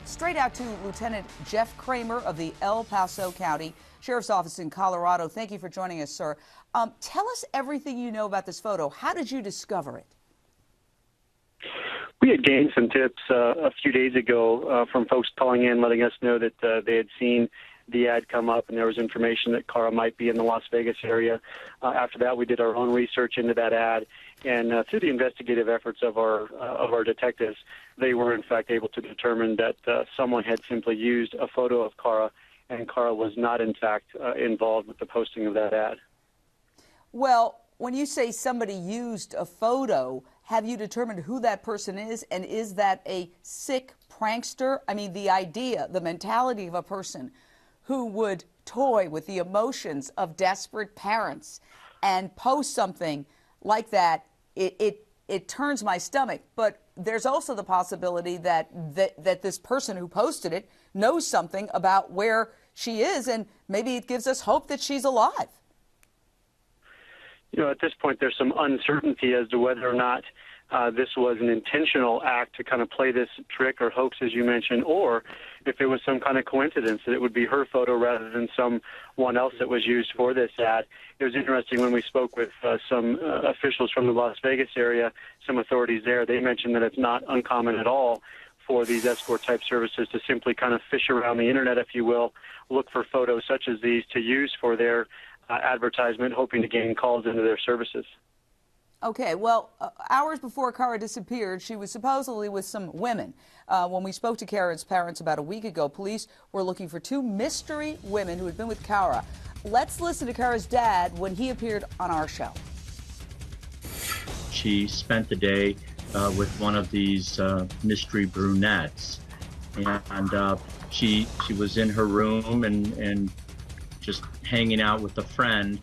straight out to Lieutenant Jeff Kramer of the El Paso County Sheriff's Office in Colorado. Thank you for joining us, sir. Tell us everything you know about this photo. How did you discover it? We had gained some tips a few days ago from folks calling in, letting us know that they had seen the ad come up and there was information that Cara might be in the Las Vegas area. After that, we did our own research into that ad, and through the investigative efforts of our detectives, they were in fact able to determine that someone had simply used a photo of Cara, and Cara was not in fact involved with the posting of that ad. Well, when you say somebody used a photo, have you determined who that person is, and is that a sick prankster? I mean, the idea, the mentality of a person who would toy with the emotions of desperate parents and post something like that, it turns my stomach. But there's also the possibility that this person who posted it knows something about where she is, and maybe it gives us hope that she's alive. You know, at this point, there's some uncertainty as to whether or not this was an intentional act to kind of play this trick or hoax, as you mentioned, or if it was some kind of coincidence that it would be her photo rather than someone else that was used for this ad. It was interesting when we spoke with some officials from the Las Vegas area, some authorities there. They mentioned that it's not uncommon at all for these escort-type services to simply kind of fish around the internet, if you will, look for photos such as these to use for their advertisement, hoping to gain calls into their services. Okay, well, hours before Cara disappeared, she was supposedly with some women. When we spoke to Cara's parents about a week ago, police were looking for two mystery women who had been with Cara. Let's listen to Cara's dad when he appeared on our show. She spent the day with one of these mystery brunettes, and she was in her room and just hanging out with a friend.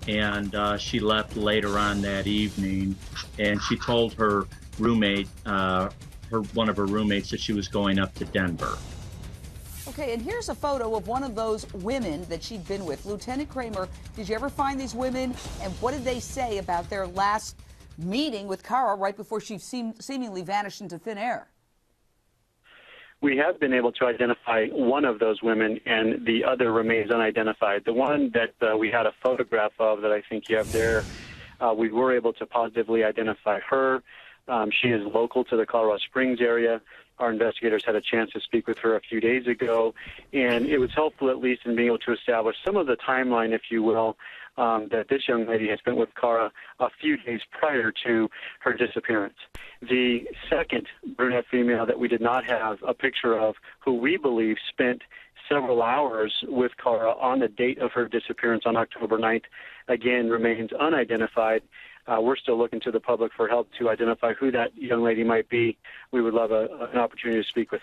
And she left later on that evening, and she told her roommate, one of her roommates, that she was going up to Denver. Okay, and here's a photo of one of those women that she'd been with. Lieutenant Kramer, did you ever find these women, and what did they say about their last meeting with Cara right before she seemingly vanished into thin air? We have been able to identify one of those women, and the other remains unidentified. The one that we had a photograph of that I think you have there, we were able to positively identify her. She is local to the Colorado Springs area. Our investigators had a chance to speak with her a few days ago, and it was helpful at least in being able to establish some of the timeline, if you will, that this young lady had spent with Cara a few days prior to her disappearance. The second brunette female that we did not have a picture of, who we believe spent several hours with Cara on the date of her disappearance on October 9th, again remains unidentified. We're still looking to the public for help to identify who that young lady might be. We would love an opportunity to speak with her.